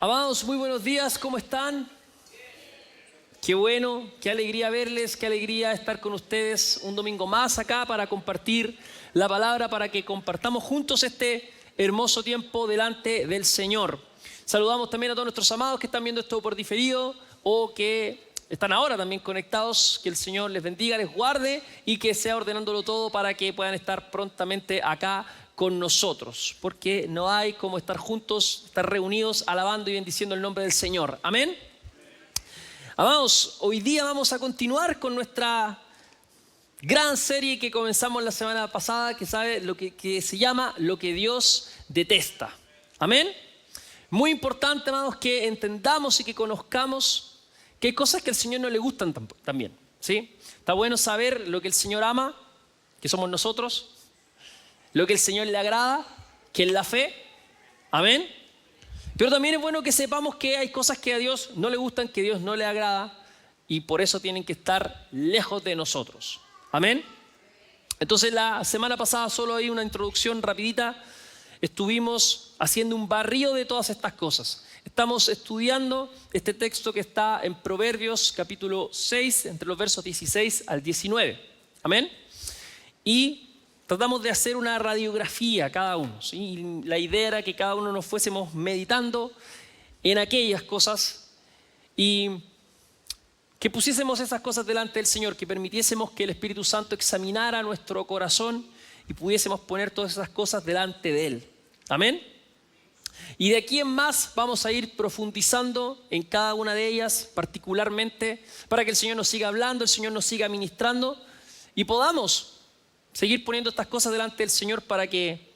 Amados, muy buenos días, ¿cómo están? Qué bueno, qué alegría verles, qué alegría estar con ustedes un domingo más acá para compartir la palabra, para que compartamos juntos este hermoso tiempo delante del Señor. Saludamos también a todos nuestros amados que están viendo esto por diferido o que están ahora también conectados. Que el Señor les bendiga, les guarde y que sea ordenándolo todo para que puedan estar prontamente acá con nosotros, porque no hay como estar juntos, estar reunidos, alabando y bendiciendo el nombre del Señor. Amén. Amados, hoy día vamos a continuar con nuestra gran serie que comenzamos la semana pasada, que se llama Lo que Dios detesta. Amén. Muy importante, amados, que entendamos y que conozcamos que hay cosas que al Señor no le gustan también, ¿sí? Está bueno saber lo que el Señor ama, que somos nosotros, lo que el Señor le agrada, que es la fe. Amén. Pero también es bueno que sepamos que hay cosas que a Dios no le gustan, que a Dios no le agrada, y por eso tienen que estar lejos de nosotros. Amén. Entonces la semana pasada, solo hay una introducción rapidita, estuvimos haciendo un barrido de todas estas cosas. Estamos estudiando este texto que está en Proverbios capítulo 6, entre los versos 16 al 19. Amén. Y tratamos de hacer una radiografía cada uno, ¿sí? Y la idea era que cada uno nos fuésemos meditando en aquellas cosas y que pusiésemos esas cosas delante del Señor, que permitiésemos que el Espíritu Santo examinara nuestro corazón y pudiésemos poner todas esas cosas delante de Él. Amén. Y de aquí en más vamos a ir profundizando en cada una de ellas particularmente para que el Señor nos siga hablando, el Señor nos siga ministrando y podamos seguir poniendo estas cosas delante del Señor para que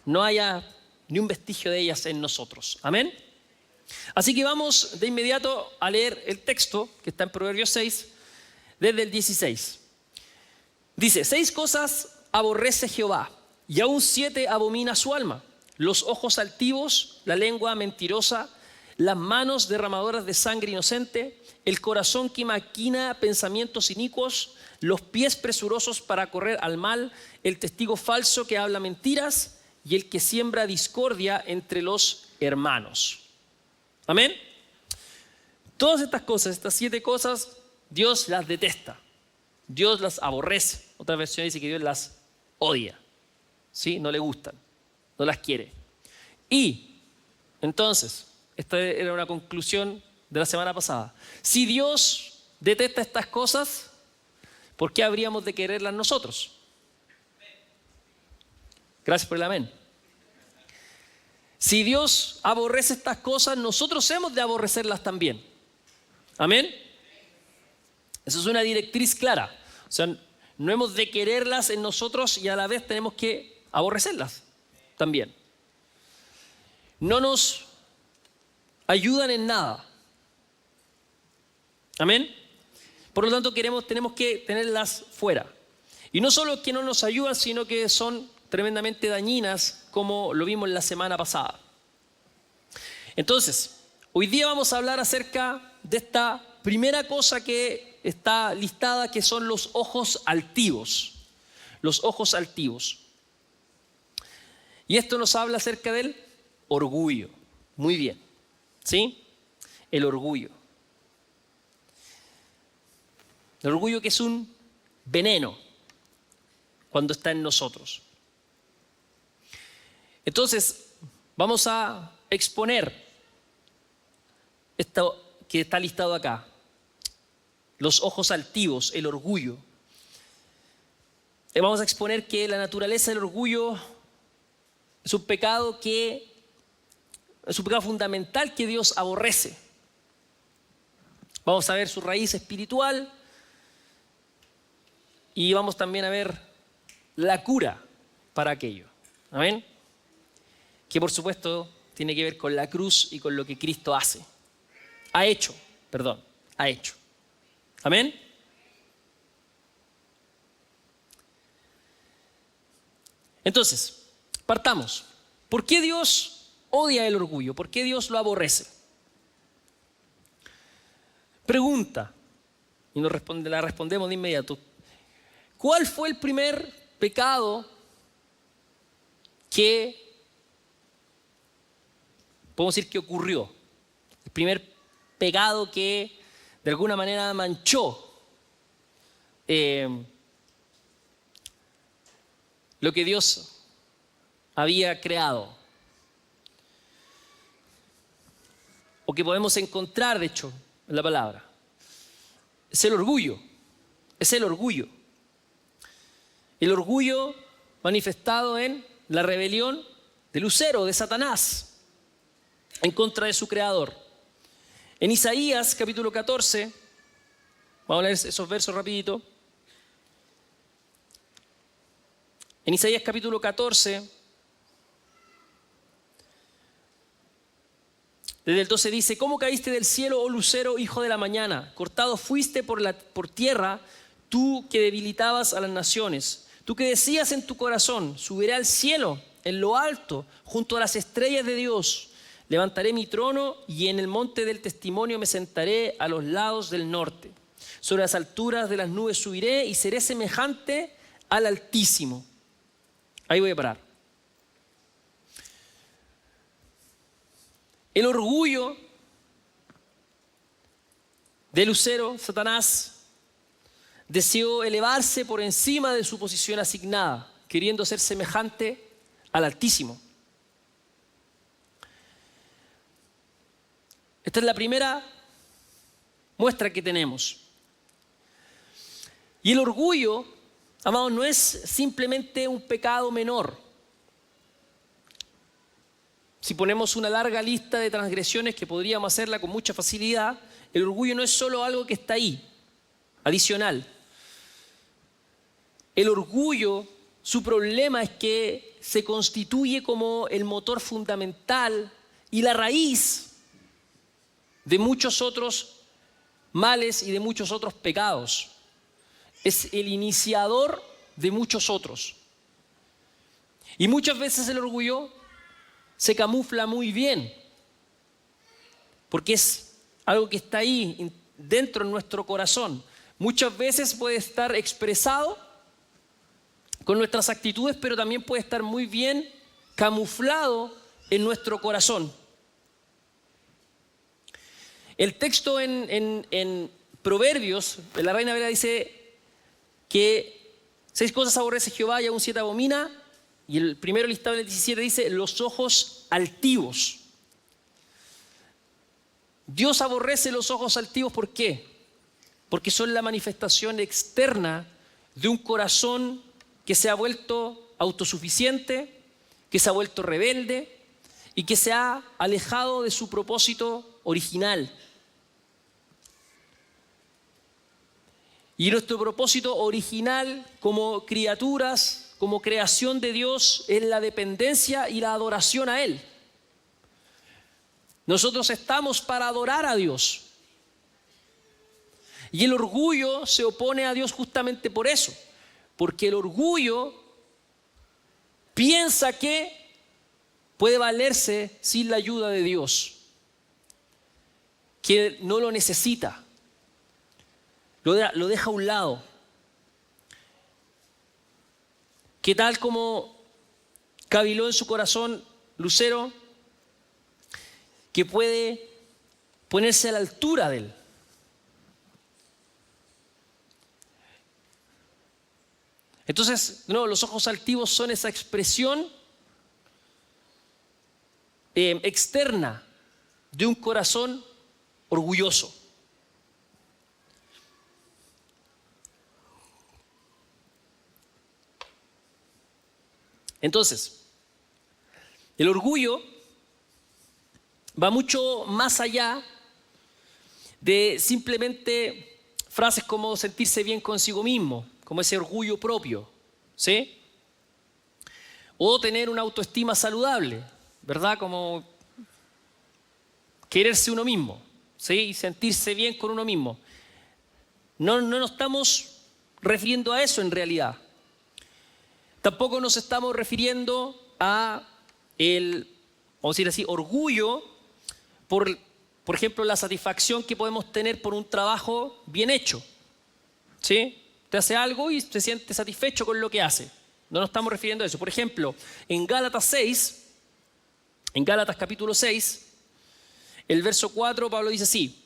no haya ni un vestigio de ellas en nosotros. Amén. Así que vamos de inmediato a leer el texto que está en Proverbios 6, desde el 16. Dice: 6 cosas aborrece Jehová, y aún 7 abomina su alma: los ojos altivos, la lengua mentirosa, las manos derramadoras de sangre inocente, el corazón que maquina pensamientos inicuos, los pies presurosos para correr al mal, el testigo falso que habla mentiras y el que siembra discordia entre los hermanos. Amén. Todas estas cosas, estas 7 cosas, Dios las detesta. Dios las aborrece. Otra versión dice que Dios las odia. ¿Sí? No le gustan, no las quiere. Y entonces, esta era una conclusión de la semana pasada. Si Dios detesta estas cosas, ¿por qué habríamos de quererlas nosotros? Gracias por el amén. Si Dios aborrece estas cosas, nosotros hemos de aborrecerlas también. Amén. Eso es una directriz clara. O sea, no hemos de quererlas en nosotros y a la vez tenemos que aborrecerlas también. No nos ayudan en nada. Amén. Por lo tanto, tenemos que tenerlas fuera. Y no solo que no nos ayudan, sino que son tremendamente dañinas, como lo vimos la semana pasada. Entonces, hoy día vamos a hablar acerca de esta primera cosa que está listada, que son los ojos altivos. Los ojos altivos. Y esto nos habla acerca del orgullo. Muy bien. ¿Sí? El orgullo. El orgullo, que es un veneno cuando está en nosotros. Entonces, vamos a exponer esto que está listado acá. Los ojos altivos, el orgullo. Vamos a exponer que la naturaleza del orgullo es un pecado fundamental que Dios aborrece. Vamos a ver su raíz espiritual. Y vamos también a ver la cura para aquello. Amén. Que por supuesto tiene que ver con la cruz y con lo que Cristo ha hecho. Amén. Entonces, partamos. ¿Por qué Dios odia el orgullo? ¿Por qué Dios lo aborrece? Pregunta, y la respondemos de inmediato. ¿Cuál fue el primer pecado que podemos decir que ocurrió. El primer pecado que de alguna manera manchó lo que Dios había creado. O que podemos encontrar, de hecho, en la palabra. Es el orgullo. Es el orgullo. El orgullo manifestado en la rebelión de Lucero, de Satanás, en contra de su creador. En Isaías capítulo 14, vamos a leer esos versos rapidito. En Isaías capítulo 14, desde el 12 dice: ¿Cómo caíste del cielo, oh lucero, hijo de la mañana? Cortado fuiste por tierra, tú que debilitabas a las naciones. Tú que decías en tu corazón: subiré al cielo, en lo alto, junto a las estrellas de Dios. Levantaré mi trono y en el monte del testimonio me sentaré a los lados del norte. Sobre las alturas de las nubes subiré y seré semejante al Altísimo. Ahí voy a parar. El orgullo de Lucero, Satanás, deseó elevarse por encima de su posición asignada, queriendo ser semejante al Altísimo. Esta es la primera muestra que tenemos. Y el orgullo, amados, no es simplemente un pecado menor. Si ponemos una larga lista de transgresiones que podríamos hacerla con mucha facilidad, el orgullo no es solo algo que está ahí, adicional. El orgullo, su problema es que se constituye como el motor fundamental y la raíz de muchos otros males y de muchos otros pecados. Es el iniciador de muchos otros. Y muchas veces el orgullo se camufla muy bien, porque es algo que está ahí dentro de nuestro corazón. Muchas veces puede estar expresado con nuestras actitudes, pero también puede estar muy bien camuflado en nuestro corazón. El texto en Proverbios, en la Reina Valera, dice que 6 cosas aborrece Jehová y aún 7 abomina. Y el primero listado en el 17 dice: los ojos altivos. Dios aborrece los ojos altivos, ¿por qué? Porque son la manifestación externa de un corazón que se ha vuelto autosuficiente, que se ha vuelto rebelde y que se ha alejado de su propósito original. Y nuestro propósito original como criaturas, como creación de Dios, es la dependencia y la adoración a Él. Nosotros estamos para adorar a Dios. Y el orgullo se opone a Dios justamente por eso. Porque el orgullo piensa que puede valerse sin la ayuda de Dios, que no lo necesita. Lo deja a un lado. Que tal como caviló en su corazón Lucero, que puede ponerse a la altura de él. Entonces, no, los ojos altivos son esa expresión externa de un corazón orgulloso. Entonces, el orgullo va mucho más allá de simplemente frases como sentirse bien consigo mismo, como ese orgullo propio, ¿sí? O tener una autoestima saludable, ¿verdad? Como quererse uno mismo, ¿sí? Y sentirse bien con uno mismo. No nos estamos refiriendo a eso en realidad. Tampoco nos estamos refiriendo a el, vamos a decir así, orgullo por ejemplo, la satisfacción que podemos tener por un trabajo bien hecho, ¿sí? Te hace algo y se siente satisfecho con lo que hace. No nos estamos refiriendo a eso. Por ejemplo, en Gálatas capítulo 6, El verso 4, Pablo dice así: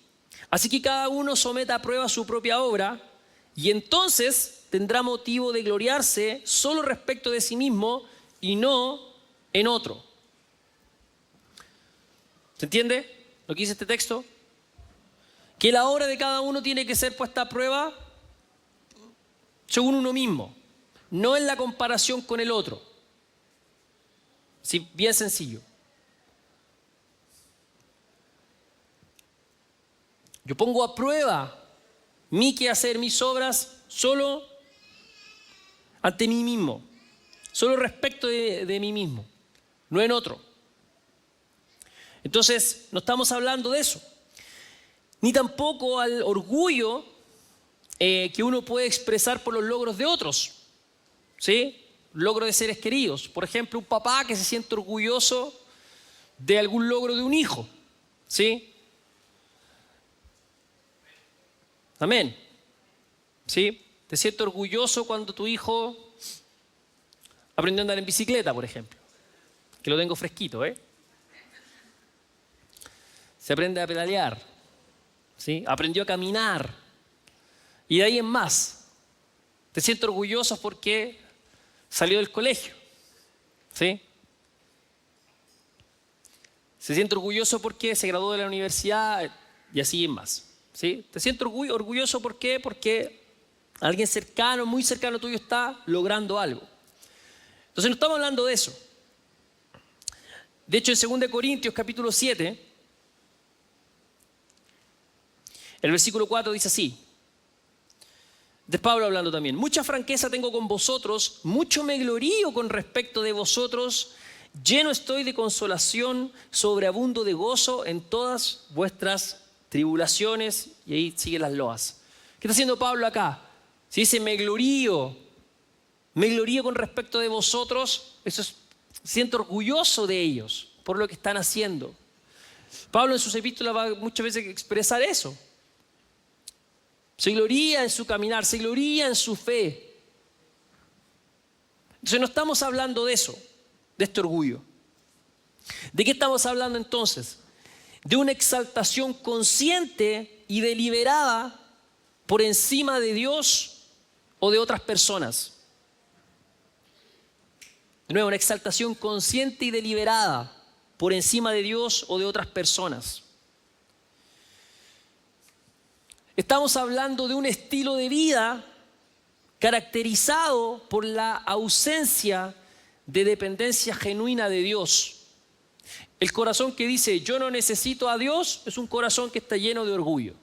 así que cada uno someta a prueba su propia obra y entonces tendrá motivo de gloriarse solo respecto de sí mismo y no en otro. ¿Se entiende lo que dice este texto? Que la obra de cada uno tiene que ser puesta a prueba según uno mismo, no en la comparación con el otro. Sí, bien sencillo. Yo pongo a prueba mi quehacer, mis obras, solo ante mí mismo, solo respecto de mí mismo, no en otro. Entonces, no estamos hablando de eso. Ni tampoco al orgullo que uno puede expresar por los logros de otros, ¿sí? Logro de seres queridos. Por ejemplo, un papá que se siente orgulloso de algún logro de un hijo, ¿sí? Amén. ¿Sí? Te sientes orgulloso cuando tu hijo aprendió a andar en bicicleta, por ejemplo. Que lo tengo fresquito, ¿eh? Se aprende a pedalear, ¿sí? Aprendió a caminar. Y de ahí en más. Te sientes orgulloso porque salió del colegio, ¿sí? Se siente orgulloso porque se graduó de la universidad y así en más. ¿Sí? Te sientes orgulloso, ¿por qué? Porque alguien cercano, muy cercano tuyo está logrando algo. Entonces no estamos hablando de eso. De hecho, en 2 Corintios capítulo 7, el versículo 4 dice así, de Pablo hablando también: mucha franqueza tengo con vosotros, mucho me glorío con respecto de vosotros, lleno estoy de consolación, sobreabundo de gozo en todas vuestras tribulaciones. Y ahí siguen las loas. ¿Qué está haciendo Pablo acá? Si dice me glorío con respecto de vosotros, eso es, siento orgulloso de ellos por lo que están haciendo. Pablo en sus epístolas va muchas veces a expresar eso. Se gloría en su caminar, se gloría en su fe. Entonces no estamos hablando de eso, de este orgullo. ¿De qué estamos hablando entonces? De una exaltación consciente y deliberada por encima de Dios o de otras personas. De nuevo, una exaltación consciente y deliberada por encima de Dios o de otras personas. Estamos hablando de un estilo de vida caracterizado por la ausencia de dependencia genuina de Dios. El corazón que dice yo no necesito a Dios es un corazón que está lleno de orgullo.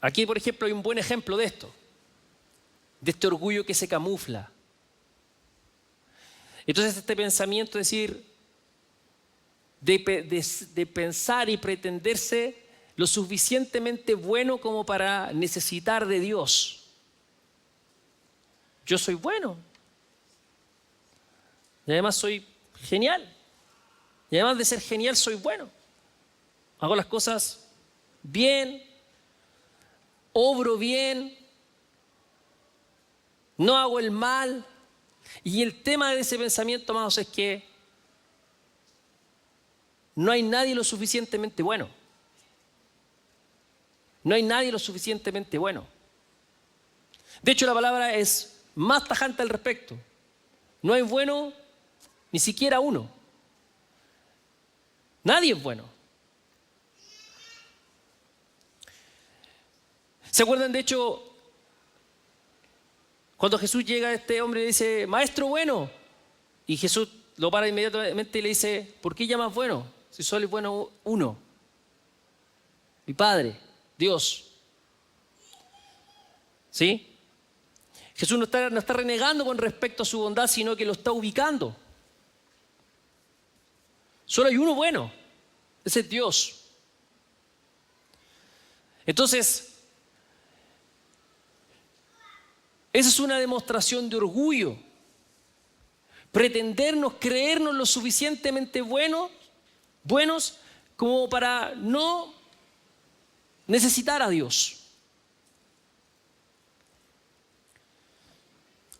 Aquí, por ejemplo, hay un buen ejemplo de esto, de este orgullo que se camufla. Entonces este pensamiento, es decir, de pensar y pretenderse lo suficientemente bueno como para necesitar de Dios. Yo soy bueno. Y además soy genial. Y además de ser genial, soy bueno. Hago las cosas bien, obro bien, no hago el mal. Y el tema de ese pensamiento, amados, es que no hay nadie lo suficientemente bueno. No hay nadie lo suficientemente bueno. De hecho, la palabra es más tajante al respecto. No hay bueno ni siquiera uno. Nadie es bueno. ¿Se acuerdan, de hecho, cuando Jesús llega a este hombre y le dice, maestro bueno? Y Jesús lo para inmediatamente y le dice, ¿por qué llamas bueno? Si solo es bueno uno. Mi Padre, Dios. ¿Sí? Jesús no está renegando con respecto a su bondad, sino que lo está ubicando. Solo hay uno bueno. Ese es Dios. Entonces, esa es una demostración de orgullo. Pretendernos, creernos lo suficientemente buenos como para no necesitar a Dios.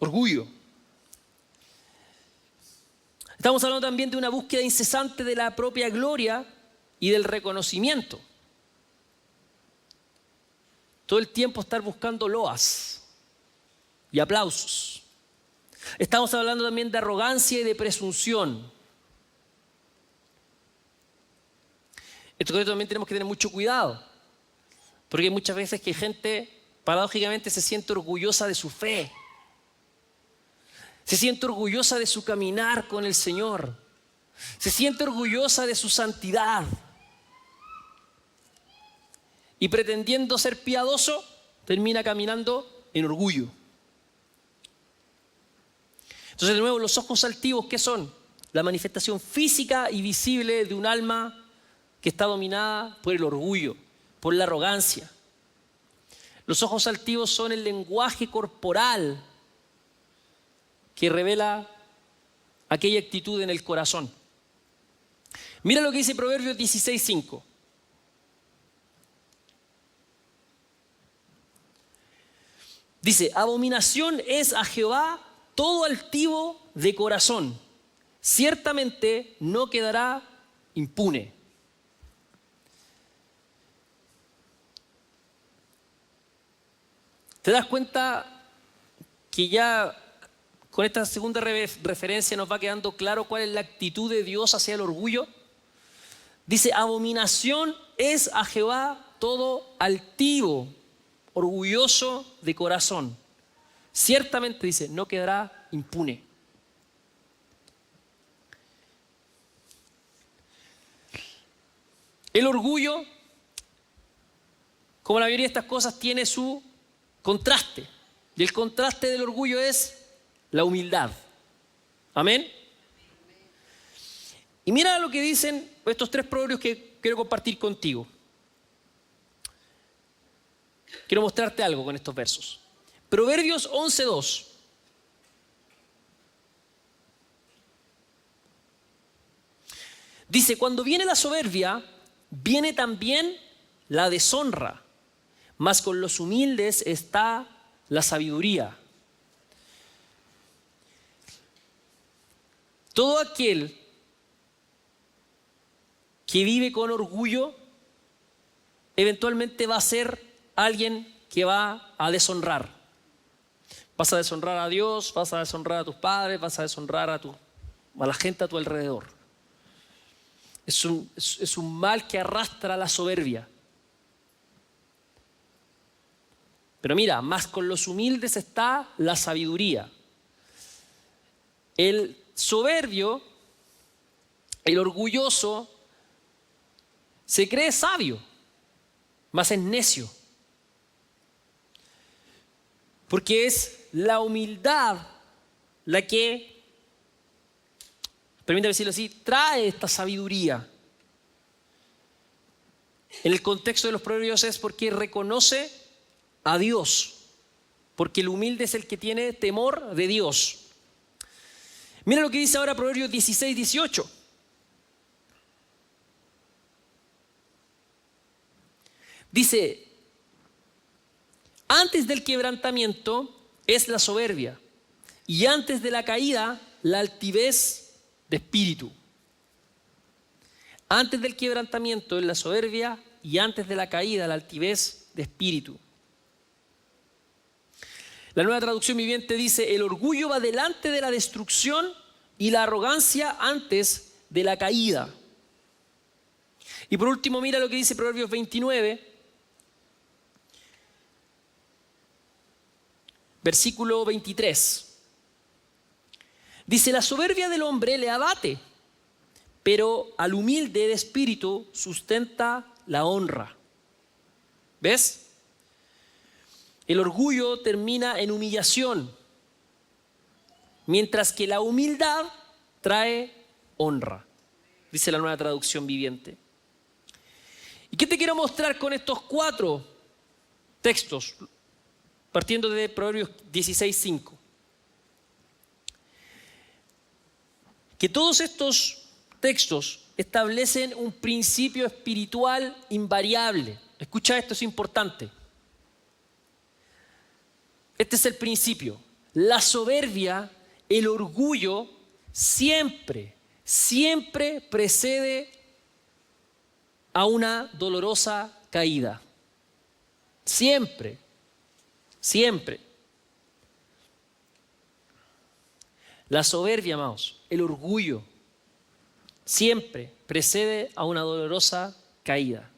Orgullo. Estamos hablando también de una búsqueda incesante de la propia gloria y del reconocimiento. Todo el tiempo estar buscando loas y aplausos. Estamos hablando también de arrogancia y de presunción. Esto también tenemos que tener mucho cuidado, porque hay muchas veces que gente paradójicamente se siente orgullosa de su fe, se siente orgullosa de su caminar con el Señor, se siente orgullosa de su santidad y pretendiendo ser piadoso termina caminando en orgullo. Entonces, de nuevo, los ojos altivos, ¿qué son? La manifestación física y visible de un alma que está dominada por el orgullo, por la arrogancia. Los ojos altivos son el lenguaje corporal que revela aquella actitud en el corazón. Mira lo que dice Proverbios 16:5. Dice, abominación es a Jehová todo altivo de corazón, ciertamente no quedará impune. ¿Te das cuenta que ya con esta segunda referencia nos va quedando claro cuál es la actitud de Dios hacia el orgullo? Dice, abominación es a Jehová todo altivo, orgulloso de corazón. Ciertamente, dice, no quedará impune. El orgullo, como la mayoría de estas cosas, tiene su contraste. Y el contraste del orgullo es la humildad. Amén. Y mira lo que dicen estos tres proverbios que quiero compartir contigo. Quiero mostrarte algo con estos versos. Proverbios 11:2. Dice, cuando viene la soberbia, viene también la deshonra, mas con los humildes está la sabiduría. Todo aquel que vive con orgullo, eventualmente va a ser alguien que va a deshonrar. Vas a deshonrar a Dios, vas a deshonrar a tus padres, vas a deshonrar a la gente a tu alrededor. Es un mal que arrastra la soberbia. Pero mira, más con los humildes está la sabiduría. El soberbio, el orgulloso, se cree sabio, mas es necio. Porque es la humildad la que, permítame decirlo así, trae esta sabiduría. En el contexto de los proverbios es porque reconoce a Dios, porque el humilde es el que tiene temor de Dios. Mira lo que dice ahora Proverbios 16:18. Dice, antes del quebrantamiento es la soberbia, y antes de la caída la altivez de espíritu. Antes del quebrantamiento es la soberbia, y antes de la caída la altivez de espíritu. La Nueva Traducción Viviente dice, el orgullo va delante de la destrucción y la arrogancia antes de la caída. Y por último, mira lo que dice Proverbios 29, versículo 23. Dice, la soberbia del hombre le abate, pero al humilde de espíritu sustenta la honra. ¿Ves? El orgullo termina en humillación, mientras que la humildad trae honra, dice la Nueva Traducción Viviente. ¿Y qué te quiero mostrar con estos 4 textos? Partiendo de Proverbios 16:5. Que todos estos textos establecen un principio espiritual invariable. Escucha esto, es importante. Este es el principio. la soberbia, el orgullo, siempre precede a una dolorosa caída. Siempre. La soberbia, amados, el orgullo, siempre precede a una dolorosa caída.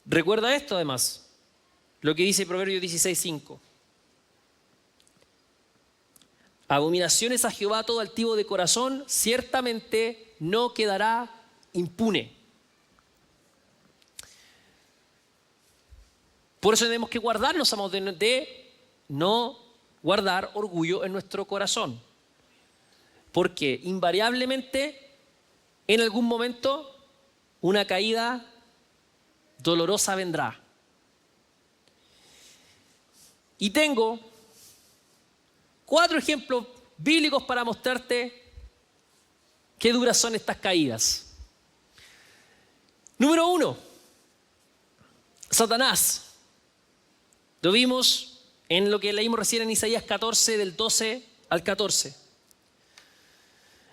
Recuerda esto además, lo que dice Proverbios 16:5. Abominaciones a Jehová todo altivo de corazón, ciertamente no quedará impune. Por eso tenemos que guardarnos, amados, de no guardar orgullo en nuestro corazón. Porque invariablemente, en algún momento, una caída dolorosa vendrá. Y tengo 4 ejemplos bíblicos para mostrarte qué duras son estas caídas. Número 1, Satanás. Lo vimos en lo que leímos recién en Isaías 14, del 12 al 14.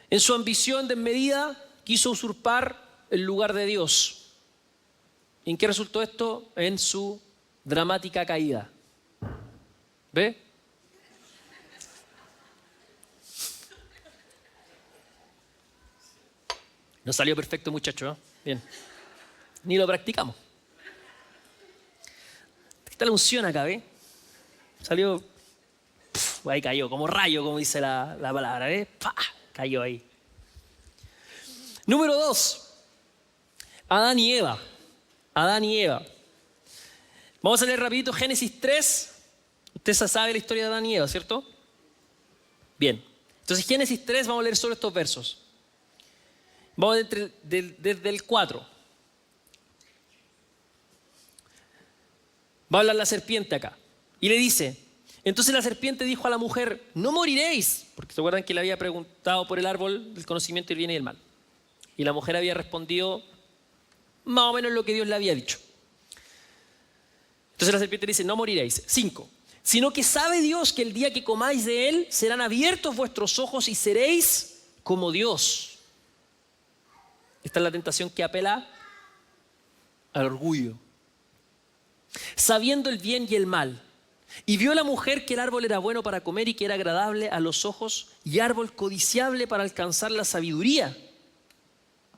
En su ambición desmedida quiso usurpar el lugar de Dios. ¿En qué resultó esto? En su dramática caída. ¿Ve? No salió perfecto, muchacho, ¿eh? Bien. Ni lo practicamos. Está la unción acá, ¿ve? Salió, ahí cayó, como rayo, como dice la palabra, ¿ve? ¡Pah! Cayó ahí. Número 2, Adán y Eva. Adán y Eva. Vamos a leer rapidito Génesis 3. Usted sabe la historia de Adán y Eva, ¿cierto? Bien. Entonces Génesis 3, vamos a leer solo estos versos. Vamos desde el 4. Va a hablar la serpiente acá. Y le dice, entonces la serpiente dijo a la mujer, no moriréis. Porque se acuerdan que le había preguntado por el árbol del conocimiento del bien y del mal. Y la mujer había respondido más o menos lo que Dios le había dicho. Entonces la serpiente dice, no moriréis. 5. Sino que sabe Dios que el día que comáis de él, serán abiertos vuestros ojos y seréis como Dios. Esta es la tentación que apela al orgullo. Sabiendo el bien y el mal. Y vio la mujer que el árbol era bueno para comer y que era agradable a los ojos y árbol codiciable para alcanzar la sabiduría.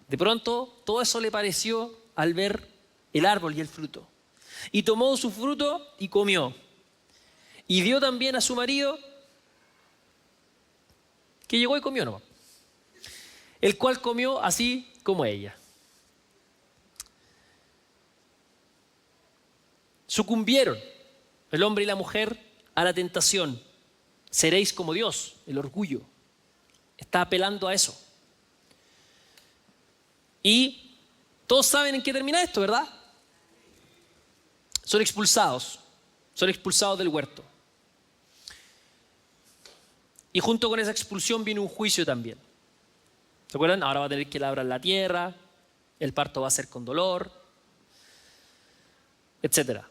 De pronto, todo eso le pareció al ver el árbol y el fruto. Y tomó su fruto y comió. Y dio también a su marido, que llegó y comió nomás. El cual comió así como ella. Sucumbieron el hombre y la mujer a la tentación. Seréis como Dios, el orgullo. Está apelando a eso. Y todos saben en qué termina esto, ¿verdad? Son expulsados del huerto. Y junto con esa expulsión viene un juicio también. ¿Se acuerdan? Ahora va a tener que labrar la tierra, el parto va a ser con dolor, etcétera.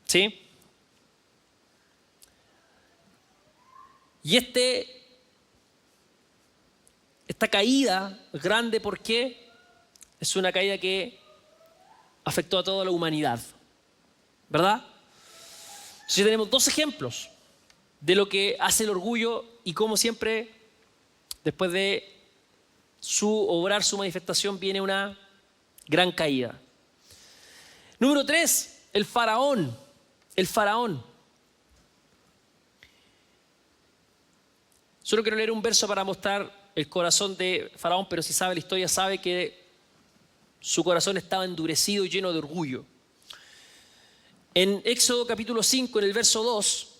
¿Sí? Y esta caída grande, ¿por qué? Es una caída que afectó a toda la humanidad, ¿verdad? Entonces tenemos 2 ejemplos de lo que hace el orgullo y cómo siempre, después de su obrar, su manifestación, viene una gran caída. Número 3, el faraón. El faraón. Solo quiero leer un verso para mostrar el corazón de Faraón, pero si sabe la historia, sabe que su corazón estaba endurecido y lleno de orgullo. En Éxodo capítulo 5, en el verso 2,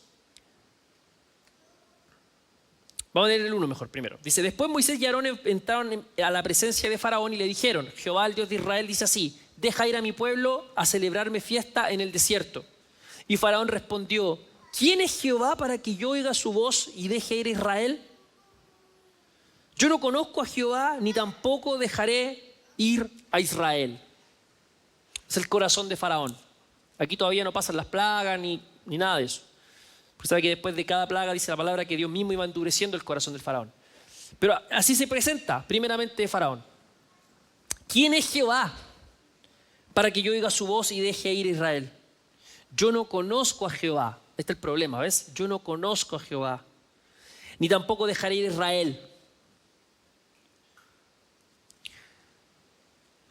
vamos a leer el 1 mejor primero. Dice, después Moisés y Aarón entraron a la presencia de Faraón y le dijeron, Jehová, el Dios de Israel, dice así, deja ir a mi pueblo a celebrarme fiesta en el desierto. Y Faraón respondió, ¿quién es Jehová para que yo oiga su voz y deje ir a Israel? Yo no conozco a Jehová, ni tampoco dejaré ir a Israel. Es el corazón de Faraón. Aquí todavía no pasan las plagas ni nada de eso. Porque sabe que después de cada plaga dice la palabra que Dios mismo iba endureciendo el corazón del Faraón. Pero así se presenta primeramente Faraón. ¿Quién es Jehová para que yo oiga su voz y deje ir a Israel? Yo no conozco a Jehová. Este es el problema, ¿ves? Yo no conozco a Jehová, ni tampoco dejaré ir a Israel.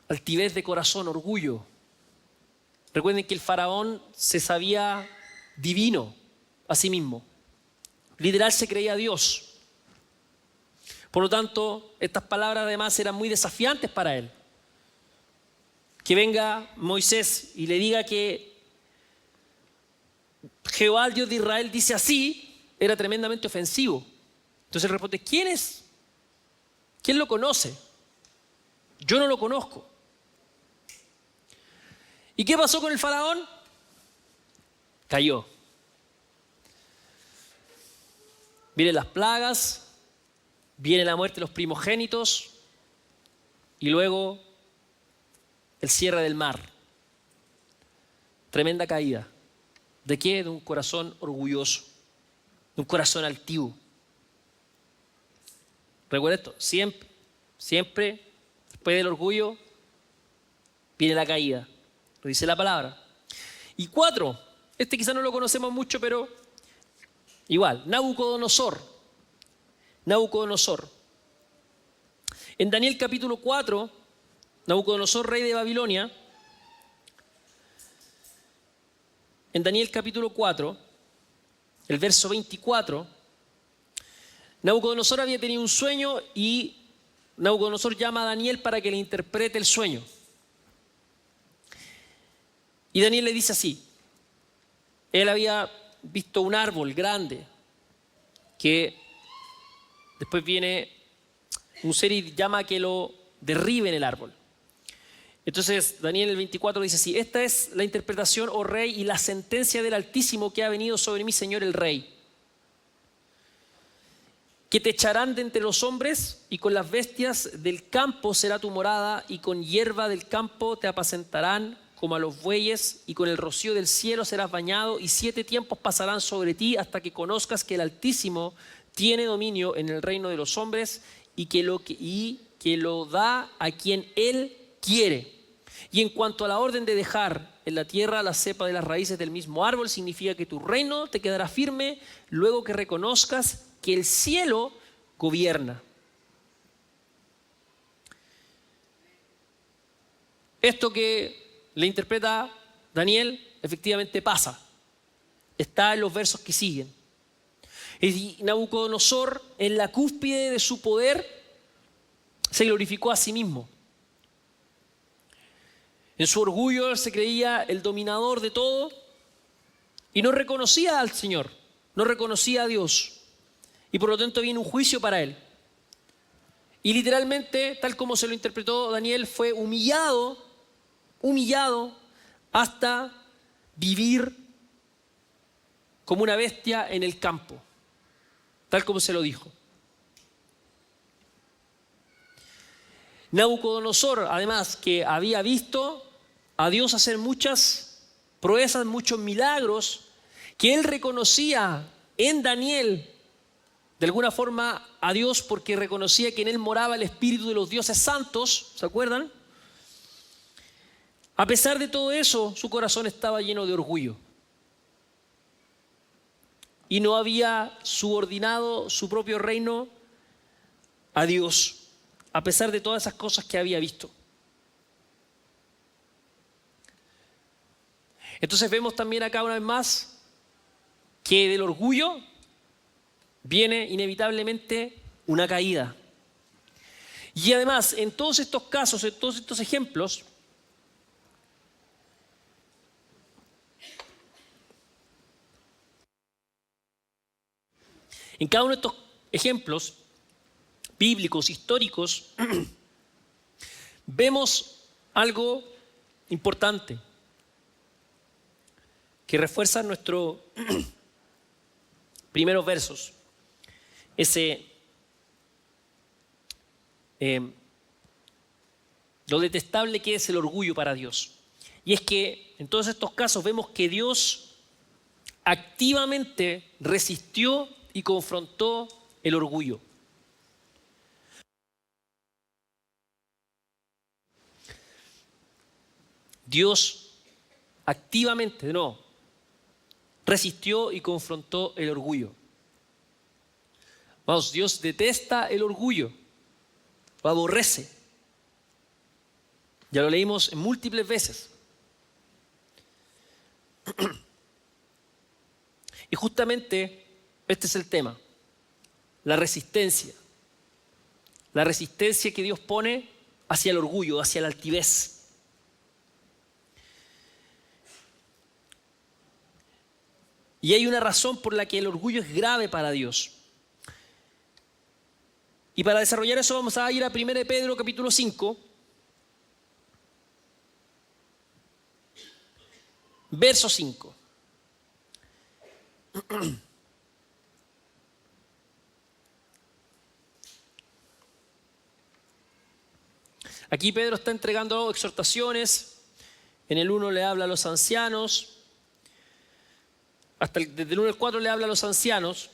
Altivez de corazón, orgullo. Recuerden que el faraón se sabía divino a sí mismo. Literal se creía Dios. Por lo tanto, estas palabras además eran muy desafiantes para él. Que venga Moisés y le diga que Jehová, el Dios de Israel, dice así, era tremendamente ofensivo. Entonces él responde, ¿quién es? ¿Quién lo conoce? Yo no lo conozco. ¿Y qué pasó con el faraón? Cayó. Vienen las plagas, viene la muerte de los primogénitos y luego el cierre del mar. Tremenda caída. ¿De qué? De un corazón orgulloso, de un corazón altivo. Recuerda esto, siempre, después del orgullo, viene la caída. Lo dice la palabra. Y 4, este quizá no lo conocemos mucho, pero igual, Nabucodonosor. En Daniel capítulo 4, Nabucodonosor, rey de Babilonia, en Daniel capítulo 4, el verso 24, Nabucodonosor había tenido un sueño y Nabucodonosor llama a Daniel para que le interprete el sueño. Y Daniel le dice así, él había visto un árbol grande que después viene un ser y llama a que lo derriben el árbol. Entonces Daniel el 24 dice así, esta es la interpretación, oh rey, y la sentencia del Altísimo que ha venido sobre mi señor el rey. Que te echarán de entre los hombres y con las bestias del campo será tu morada y con hierba del campo te apacentarán como a los bueyes y con el rocío del cielo serás bañado y 7 tiempos pasarán sobre ti hasta que conozcas que el Altísimo tiene dominio en el reino de los hombres y que lo da a quien Él quiere. Y en cuanto a la orden de dejar en la tierra la cepa de las raíces del mismo árbol, significa que tu reino te quedará firme luego que reconozcas que el cielo gobierna. Esto que le interpreta Daniel efectivamente pasa. Está en los versos que siguen. Y Nabucodonosor, en la cúspide de su poder, se glorificó a sí mismo. En su orgullo él se creía el dominador de todo y no reconocía al Señor, no reconocía a Dios. Y por lo tanto viene un juicio para él. Y literalmente, tal como se lo interpretó Daniel, fue humillado hasta vivir como una bestia en el campo, tal como se lo dijo. Nabucodonosor, además, que había visto a Dios hacer muchas proezas, muchos milagros, que él reconocía en Daniel, de alguna forma, a Dios porque reconocía que en él moraba el espíritu de los dioses santos, ¿se acuerdan? A pesar de todo eso, su corazón estaba lleno de orgullo. Y no había subordinado su propio reino a Dios, a pesar de todas esas cosas que había visto. Entonces vemos también acá una vez más que del orgullo viene inevitablemente una caída. Y además, en todos estos casos, en todos estos ejemplos, en cada uno de estos ejemplos bíblicos, históricos, vemos algo importante que refuerza nuestros primeros versos. Lo detestable que es el orgullo para Dios. Y es que en todos estos casos vemos que Dios activamente resistió y confrontó el orgullo. Dios activamente, resistió y confrontó el orgullo. Vamos, Dios detesta el orgullo, lo aborrece. Ya lo leímos múltiples veces. Y justamente este es el tema, la resistencia. La resistencia que Dios pone hacia el orgullo, hacia la altivez. Y hay una razón por la que el orgullo es grave para Dios. Y para desarrollar eso vamos a ir a 1 Pedro capítulo 5, verso 5. Aquí Pedro está entregando exhortaciones. En el 1 le habla a los ancianos. Desde el 1 al 4 le habla a los ancianos,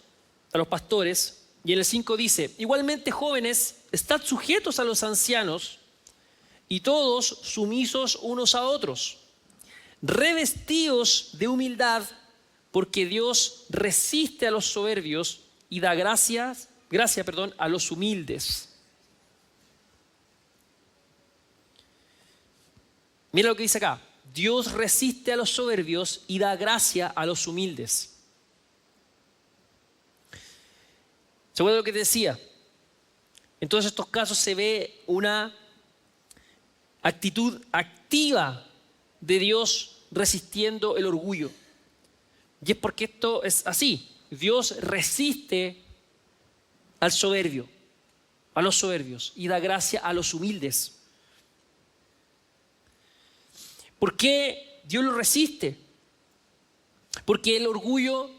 a los pastores. Y en el 5 dice, igualmente jóvenes, estad sujetos a los ancianos y todos sumisos unos a otros, revestidos de humildad, porque Dios resiste a los soberbios y da gracia a los humildes. Mira lo que dice acá. Dios resiste a los soberbios y da gracia a los humildes. ¿Se acuerdan lo que te decía? En todos estos casos se ve una actitud activa de Dios resistiendo el orgullo. Y es porque esto es así. Dios resiste al soberbio, a los soberbios, y da gracia a los humildes. ¿Por qué Dios lo resiste? Porque el orgullo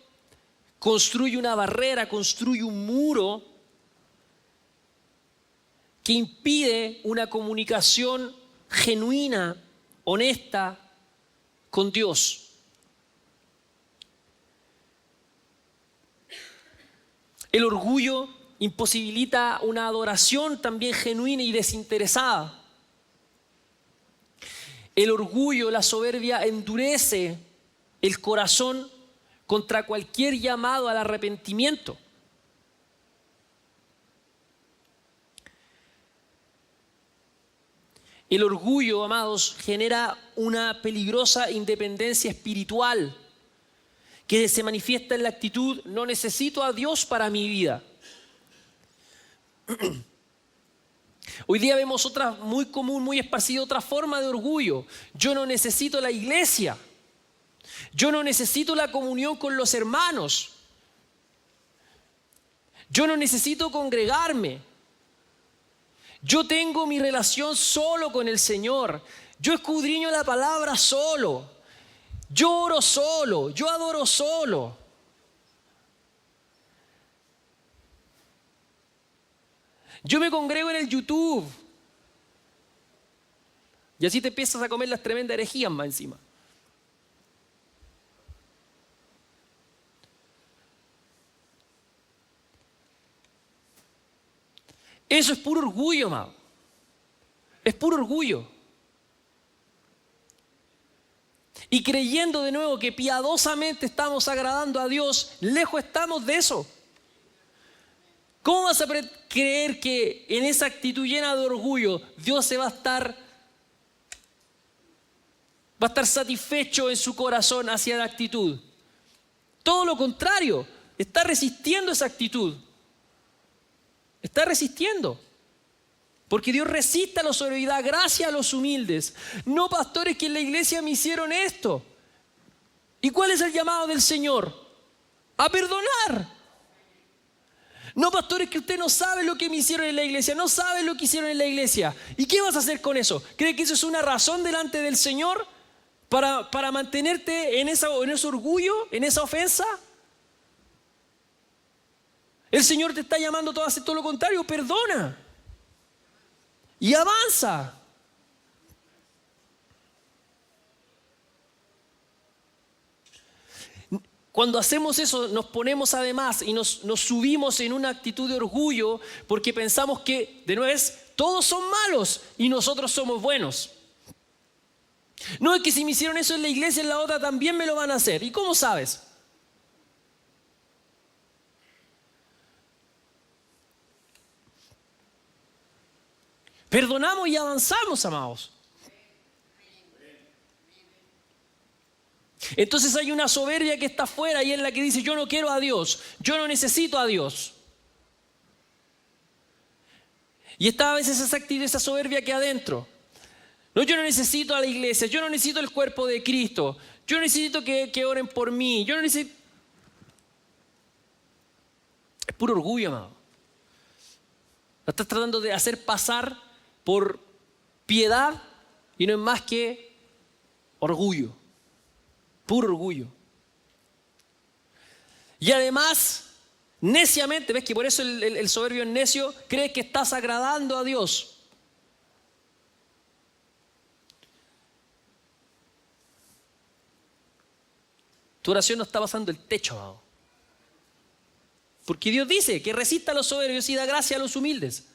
construye una barrera, construye un muro que impide una comunicación genuina, honesta con Dios. El orgullo imposibilita una adoración también genuina y desinteresada. El orgullo, la soberbia endurece el corazón contra cualquier llamado al arrepentimiento. El orgullo, amados, genera una peligrosa independencia espiritual que se manifiesta en la actitud, no necesito a Dios para mi vida. Hoy día vemos otra muy común, muy esparcida, otra forma de orgullo. Yo no necesito la iglesia. Yo no necesito la comunión con los hermanos. Yo no necesito congregarme. Yo tengo mi relación solo con el Señor. Yo escudriño la palabra solo. Yo oro solo. Yo adoro solo. Yo me congrego en el YouTube. Y así te empiezas a comer las tremendas herejías más encima. Eso es puro orgullo, amado. Es puro orgullo. Y creyendo de nuevo que piadosamente estamos agradando a Dios, lejos estamos de eso. ¿Cómo vas a creer que en esa actitud llena de orgullo Dios se va a estar satisfecho en su corazón hacia la actitud? Todo lo contrario, está resistiendo esa actitud. Está resistiendo. Porque Dios resiste a la soberbia y da gracia a los humildes. No pastores que en la iglesia me hicieron esto. ¿Y cuál es el llamado del Señor? A perdonar. No, pastores, que usted no sabe lo que me hicieron en la iglesia, no sabe lo que hicieron en la iglesia. ¿Y qué vas a hacer con eso? ¿Cree que eso es una razón delante del Señor para mantenerte en ese orgullo, en esa ofensa? El Señor te está llamando a hacer todo lo contrario, perdona y avanza. Cuando hacemos eso, nos ponemos además y nos subimos en una actitud de orgullo porque pensamos que, de nuevo, todos son malos y nosotros somos buenos. No, es que si me hicieron eso en la iglesia, en la otra también me lo van a hacer. ¿Y cómo sabes? Perdonamos y avanzamos, amados. Entonces hay una soberbia que está afuera y es la que dice: yo no quiero a Dios, yo no necesito a Dios. Y está a veces esa actitud, esa soberbia que adentro. No, yo no necesito a la iglesia, yo no necesito el cuerpo de Cristo, yo no necesito que oren por mí, yo no necesito... Es puro orgullo, amado. Lo estás tratando de hacer pasar por piedad y no es más que orgullo. Puro orgullo. Y además, neciamente, ves que por eso el soberbio es necio, cree que estás agradando a Dios. Tu oración no está pasando el techo, amado. Porque Dios dice que resista a los soberbios y da gracia a los humildes.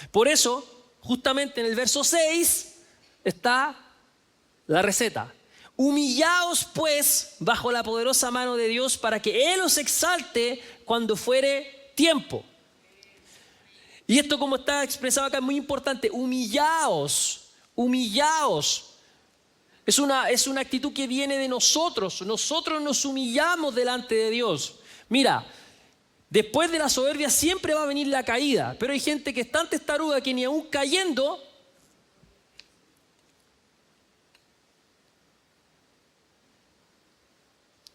Por eso, justamente en el verso 6 está la receta. Humillaos pues bajo la poderosa mano de Dios para que Él os exalte cuando fuere tiempo. Y esto, como está expresado acá, es muy importante. Humillaos, humillaos. Es una actitud que viene de nosotros. Nosotros nos humillamos delante de Dios. Mira, después de la soberbia siempre va a venir la caída. Pero hay gente que es tan testaruda que ni aún cayendo...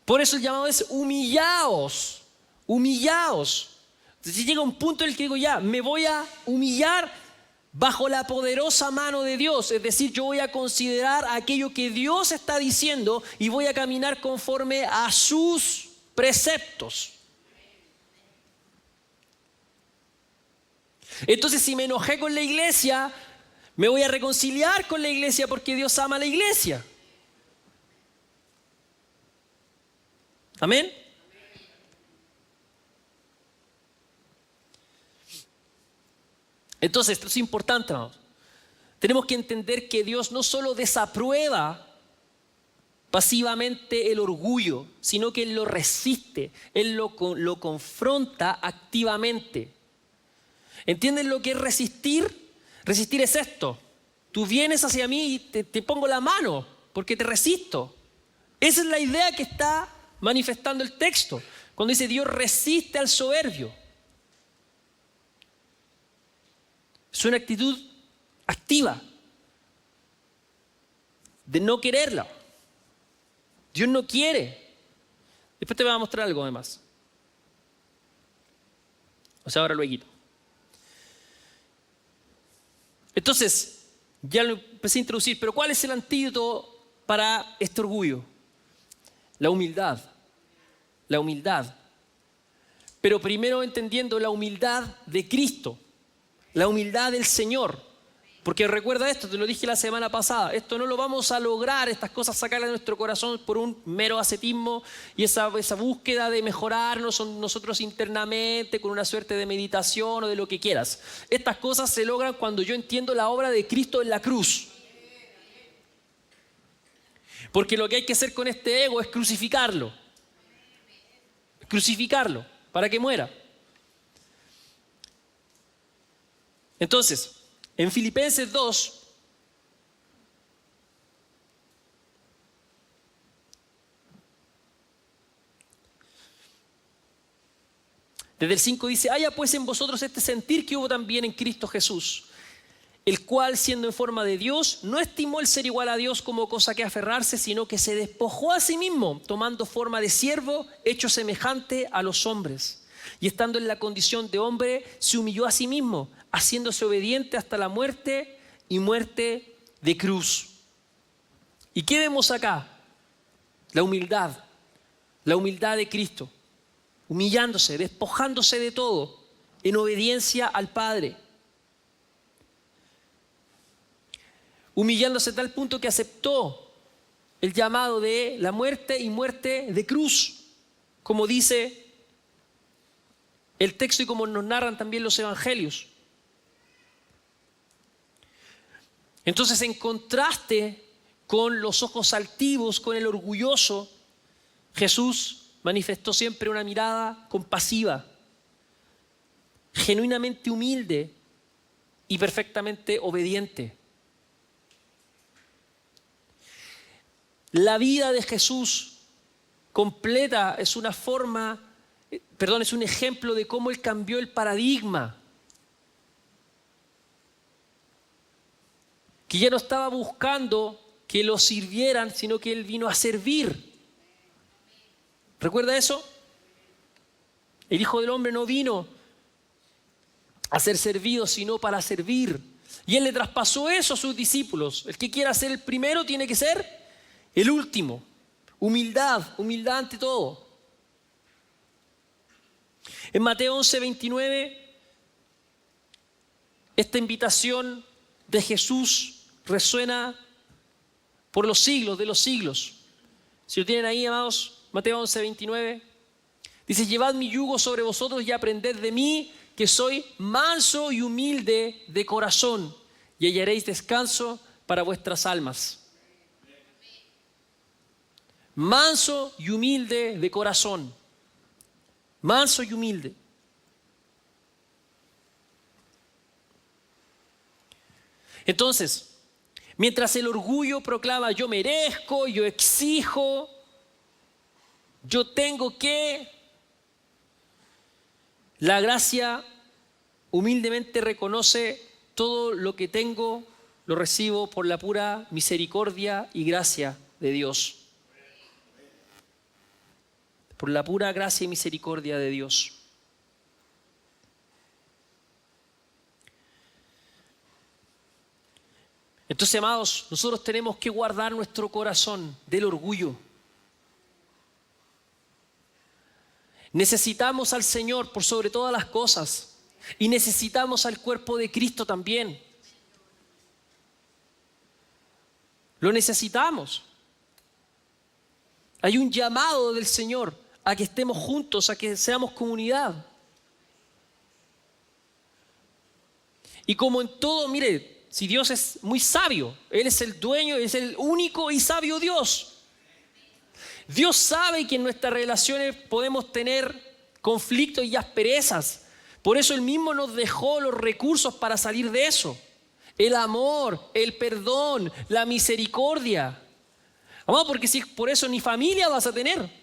Por eso el llamado es humillaos, humillaos. Entonces llega un punto en el que digo, ya, me voy a humillar bajo la poderosa mano de Dios. Es decir, yo voy a considerar aquello que Dios está diciendo y voy a caminar conforme a sus preceptos. Entonces, si me enojé con la iglesia, me voy a reconciliar con la iglesia porque Dios ama a la iglesia. ¿Amén? Entonces, esto es importante, hermanos. Tenemos que entender que Dios no solo desaprueba pasivamente el orgullo, sino que Él lo resiste, Él lo confronta activamente. ¿Entienden lo que es resistir? Resistir es esto. Tú vienes hacia mí y te pongo la mano porque te resisto. Esa es la idea que está manifestando el texto, cuando dice Dios resiste al soberbio. Es una actitud activa de no quererla. Dios no quiere. Después te voy a mostrar algo además. O sea, ahora luego. Entonces, ya lo empecé a introducir, pero ¿cuál es el antídoto para este orgullo? La humildad. La humildad. Pero primero entendiendo la humildad de Cristo, la humildad del Señor. Porque recuerda esto, te lo dije la semana pasada, esto no lo vamos a lograr, estas cosas sacarlas de nuestro corazón por un mero ascetismo y esa búsqueda de mejorarnos nosotros internamente con una suerte de meditación o de lo que quieras. Estas cosas se logran cuando yo entiendo la obra de Cristo en la cruz. Porque lo que hay que hacer con este ego es crucificarlo. Crucificarlo para que muera. Entonces, en Filipenses 2, desde el 5 dice: haya pues en vosotros este sentir que hubo también en Cristo Jesús, el cual, siendo en forma de Dios, no estimó el ser igual a Dios como cosa que aferrarse, sino que se despojó a sí mismo, tomando forma de siervo, hecho semejante a los hombres. Y estando en la condición de hombre, se humilló a sí mismo, haciéndose obediente hasta la muerte y muerte de cruz. ¿Y qué vemos acá? La humildad de Cristo, humillándose, despojándose de todo, en obediencia al Padre. Humillándose a tal punto que aceptó el llamado de la muerte y muerte de cruz. como dice el texto y como nos narran también los evangelios. Entonces, en contraste con los ojos altivos, con el orgulloso, Jesús manifestó siempre una mirada compasiva, genuinamente humilde y perfectamente obediente. La vida de Jesús completa es un ejemplo de cómo Él cambió el paradigma. Que ya no estaba buscando que lo sirvieran, sino que Él vino a servir. ¿Recuerda eso? El Hijo del Hombre no vino a ser servido, sino para servir. Y Él le traspasó eso a sus discípulos. El que quiera ser el primero tiene que ser el último. Humildad ante todo. En Mateo 11:29, esta invitación de Jesús resuena por los siglos de los siglos. Si lo tienen ahí, amados, Mateo 11:29, dice: llevad mi yugo sobre vosotros y aprended de mí, que soy manso y humilde de corazón, y hallaréis descanso para vuestras almas. Manso y humilde de corazón. Manso y humilde. Entonces, mientras el orgullo proclama: yo merezco, yo exijo, yo tengo que, la gracia humildemente reconoce: todo lo que tengo lo recibo por la pura misericordia y gracia de Dios. Por la pura gracia y misericordia de Dios. Entonces, amados, nosotros tenemos que guardar nuestro corazón del orgullo. Necesitamos al Señor por sobre todas las cosas y necesitamos al cuerpo de Cristo también. Lo necesitamos. Hay un llamado del Señor a que estemos juntos, a que seamos comunidad. Y como en todo, mire, si Dios es muy sabio, Él es el dueño, es el único y sabio Dios. Dios sabe que en nuestras relaciones podemos tener conflictos y asperezas. Por eso Él mismo nos dejó los recursos para salir de eso. El amor, el perdón, la misericordia. Amado, porque si por eso ni familia vas a tener.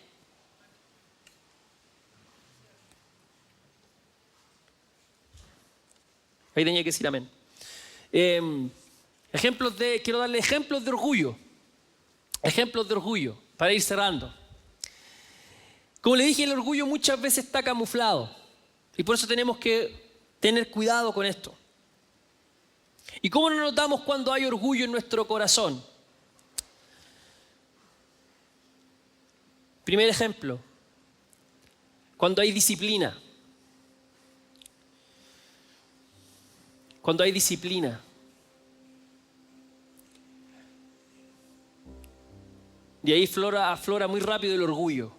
Ahí tenía que decir amén. Quiero darle ejemplos de orgullo. Ejemplos de orgullo, para ir cerrando. Como le dije, el orgullo muchas veces está camuflado. Y por eso tenemos que tener cuidado con esto. ¿Y cómo nos notamos cuando hay orgullo en nuestro corazón? Primer ejemplo, cuando hay disciplina. Cuando hay disciplina. Y ahí aflora muy rápido el orgullo.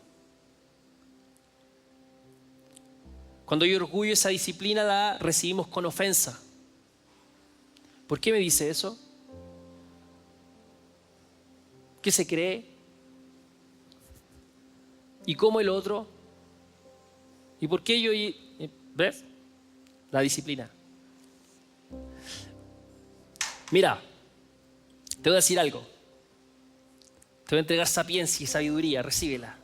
Cuando hay orgullo, esa disciplina la recibimos con ofensa. ¿Por qué me dice eso? ¿Qué se cree? ¿Y cómo el otro? ¿Y por qué yo? ¿Ves? La disciplina. Mira, te voy a decir algo. Te voy a entregar sapiencia y sabiduría, recíbela.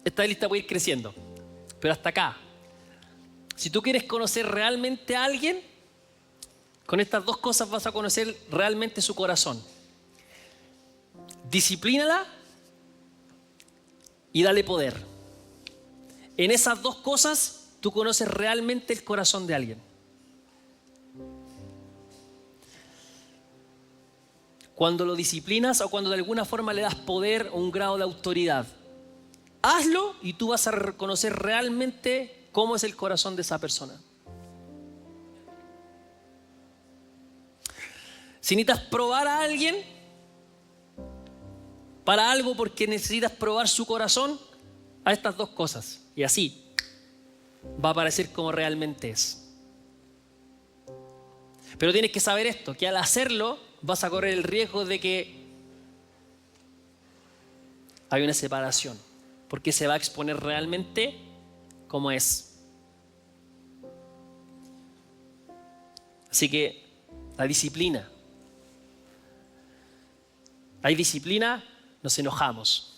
Esta lista puede ir creciendo, pero hasta acá. Si tú quieres conocer realmente a alguien, con estas dos cosas vas a conocer realmente su corazón. Disciplínala y dale poder. En esas dos cosas tú conoces realmente el corazón de alguien. Cuando lo disciplinas o cuando de alguna forma le das poder o un grado de autoridad, hazlo y tú vas a reconocer realmente cómo es el corazón de esa persona. Si necesitas probar a alguien, para algo porque necesitas probar su corazón, a estas dos cosas. Y así va a aparecer como realmente es. Pero tienes que saber esto, que al hacerlo vas a correr el riesgo de que hay una separación, porque se va a exponer realmente como es. Así que la disciplina. Hay disciplina, nos enojamos.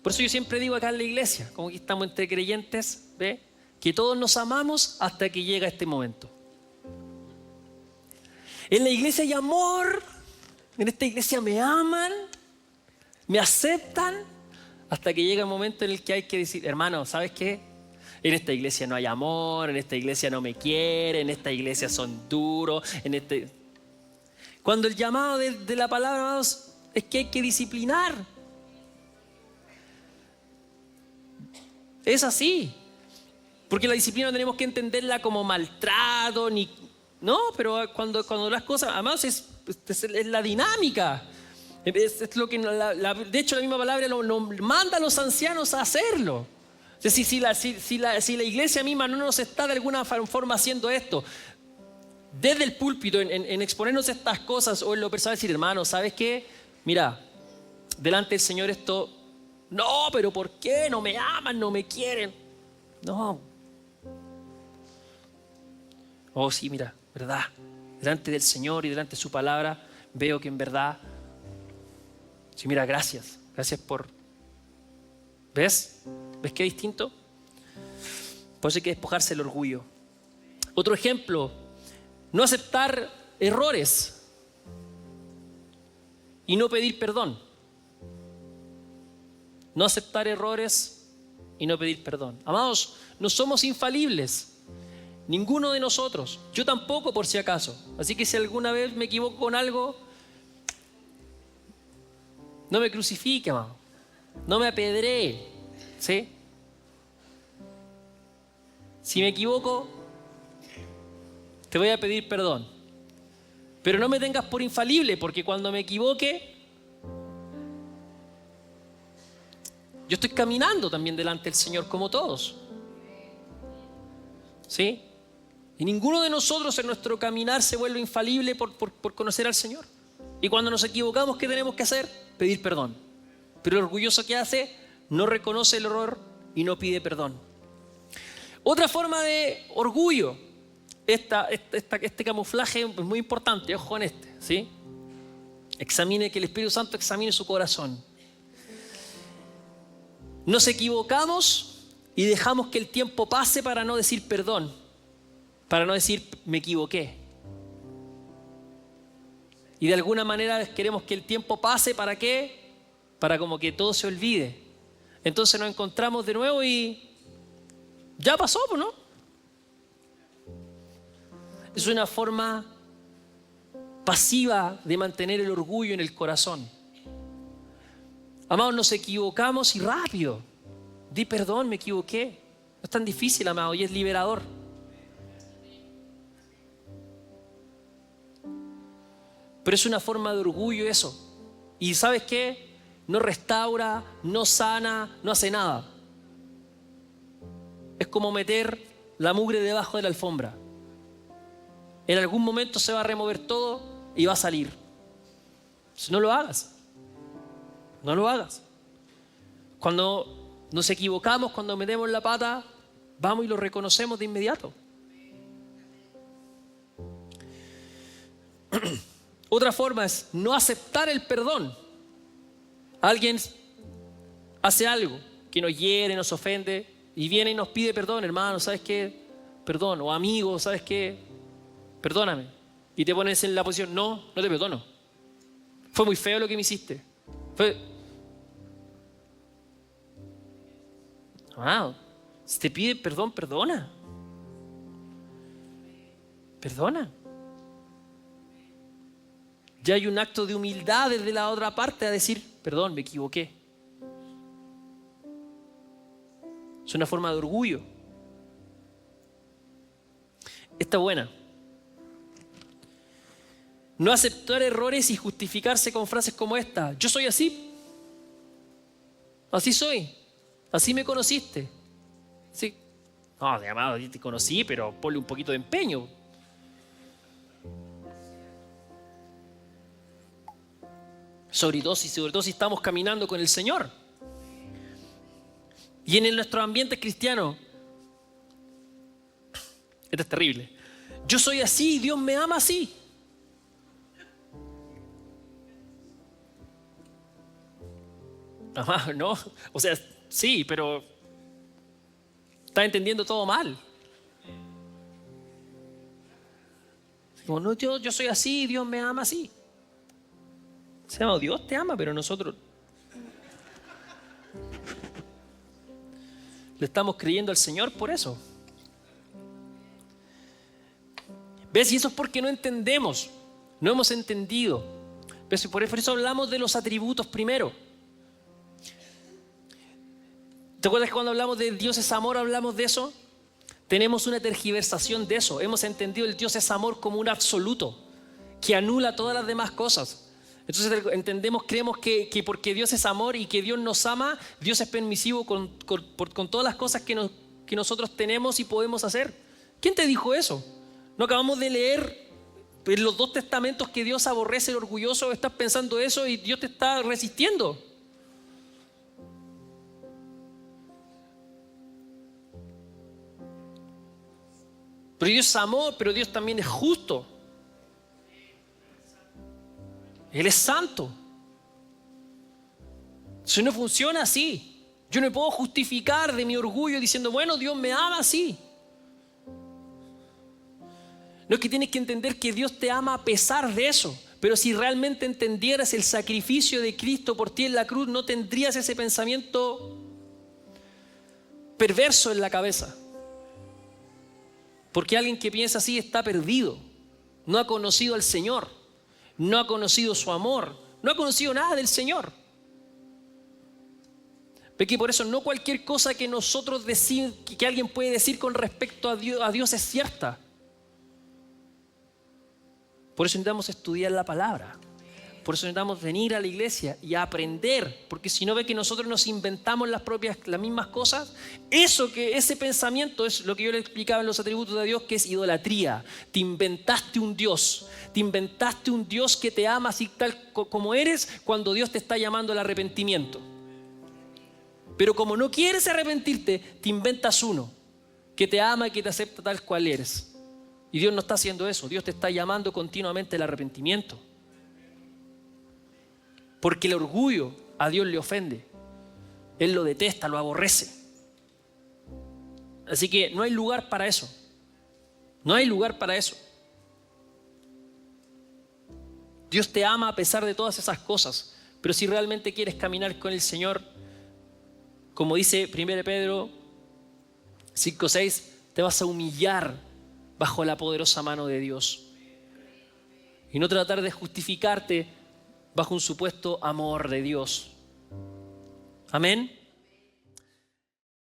Por eso yo siempre digo acá en la iglesia, como que estamos entre creyentes, ¿ve? Que todos nos amamos hasta que llega este momento. En la iglesia hay amor, en esta iglesia me aman, me aceptan, hasta que llega el momento en el que hay que decir, hermano, ¿sabes qué? En esta iglesia no hay amor, en esta iglesia no me quieren, en esta iglesia son duros, Cuando el llamado de la palabra, hermanos, es que hay que disciplinar. Es así. Porque la disciplina no tenemos que entenderla como maltrato, no, pero cuando las cosas, además es la dinámica. Es lo que de hecho la misma palabra nos manda a los ancianos a hacerlo. O sea, si la iglesia misma no nos está de alguna forma haciendo esto, desde el púlpito, en exponernos estas cosas o en lo personal, decir, hermano, ¿sabes qué? Mira, delante del Señor esto, no, pero ¿por qué? No me aman, no me quieren. No. Oh, sí, mira, verdad. Delante del Señor y delante de su palabra, veo que en verdad, sí, mira, gracias. Gracias por... ¿Ves? ¿Ves qué distinto? Por eso hay que despojarse del orgullo. Otro ejemplo, no aceptar errores y no pedir perdón. No aceptar errores y no pedir perdón. Amados, no somos infalibles. Ninguno de nosotros. Yo tampoco, por si acaso. Así que si alguna vez me equivoco con algo, no me crucifique, amado. No me apedree. ¿Sí? Si me equivoco, te voy a pedir perdón. Pero no me tengas por infalible, porque cuando me equivoque, yo estoy caminando también delante del Señor como todos. ¿Sí? Y ninguno de nosotros en nuestro caminar se vuelve infalible por conocer al Señor. Y cuando nos equivocamos, ¿qué tenemos que hacer? Pedir perdón. Pero el orgulloso, ¿qué hace? No reconoce el error y no pide perdón. Otra forma de orgullo, este camuflaje es muy importante, ojo en este, ¿sí? Examine, que el Espíritu Santo examine su corazón. Nos equivocamos y dejamos que el tiempo pase para no decir perdón, para no decir me equivoqué. Y de alguna manera queremos que el tiempo pase, ¿para qué? Para como que todo se olvide. Entonces nos encontramos de nuevo y ya pasó, ¿no? Es una forma pasiva de mantener el orgullo en el corazón. Amados, nos equivocamos y rápido. Di perdón, me equivoqué. No es tan difícil, amado, y es liberador. Pero es una forma de orgullo eso. ¿Y sabes qué? No restaura, no sana, no hace nada. Es como meter la mugre debajo de la alfombra. En algún momento se va a remover todo y va a salir. Entonces, no lo hagas. No lo hagas. Cuando nos equivocamos, cuando metemos la pata, vamos y lo reconocemos de inmediato. Otra forma es no aceptar el perdón. Alguien hace algo que nos hiere, nos ofende y viene y nos pide perdón, hermano, ¿sabes qué? Perdón. O amigo, ¿sabes qué? Perdóname. Y te pones en la posición, no te perdono. Fue muy feo lo que me hiciste. Si te pide perdón, perdona. Perdona. Ya hay un acto de humildad desde la otra parte a decir, perdón, me equivoqué. Es una forma de orgullo. Esta buena. No aceptar errores y justificarse con frases como esta. Yo soy así. Así soy. Así me conociste. Sí. No, amado, te conocí, pero ponle un poquito de empeño. Sobre todo si estamos caminando con el Señor. Y en nuestro ambiente cristiano, esto es terrible. Yo soy así y Dios me ama así. Ajá, no, o sea, sí, pero estás entendiendo todo mal. Como, no, yo soy así y Dios me ama así. O sea, Dios te ama, pero nosotros le estamos creyendo al Señor por eso. ¿Ves? Y eso es porque no entendemos, no hemos entendido. ¿Ves? Por eso hablamos de los atributos primero. ¿Te acuerdas que cuando hablamos de Dios es amor hablamos de eso? Tenemos una tergiversación de eso. Hemos entendido el Dios es amor como un absoluto que anula todas las demás cosas. Entonces entendemos, creemos que porque Dios es amor y que Dios nos ama, Dios es permisivo con todas las cosas que nosotros tenemos y podemos hacer. ¿Quién te dijo eso? ¿No acabamos de leer en los 2 testamentos que Dios aborrece el orgulloso? Estás pensando eso y Dios te está resistiendo. Pero Dios es amor, pero Dios también es justo. Él es santo. Eso no funciona así. Yo no me puedo justificar de mi orgullo diciendo, bueno, Dios me ama así. No es que tienes que entender que Dios te ama a pesar de eso. Pero si realmente entendieras el sacrificio de Cristo por ti en la cruz, no tendrías ese pensamiento perverso en la cabeza. Porque alguien que piensa así está perdido. No ha conocido al Señor. No ha conocido su amor. No ha conocido nada del Señor. Ve que por eso no cualquier cosa que nosotros decimos, que alguien puede decir con respecto a Dios es cierta. Por eso necesitamos estudiar la palabra. Por eso necesitamos venir a la iglesia y aprender. Porque si no, ve que nosotros nos inventamos las mismas cosas. Ese pensamiento es lo que yo le explicaba en los atributos de Dios, que es idolatría. Te inventaste un Dios. Te inventaste un Dios que te ama así tal como eres, cuando Dios te está llamando al arrepentimiento. Pero como no quieres arrepentirte, te inventas uno que te ama y que te acepta tal cual eres. Y Dios no está haciendo eso. Dios te está llamando continuamente al arrepentimiento. Porque el orgullo a Dios le ofende. Él lo detesta, lo aborrece. Así que no hay lugar para eso. No hay lugar para eso. Dios te ama a pesar de todas esas cosas. Pero si realmente quieres caminar con el Señor, como dice 1 Pedro 5:6, te vas a humillar bajo la poderosa mano de Dios. Y no tratar de justificarte bajo un supuesto amor de Dios. Amén.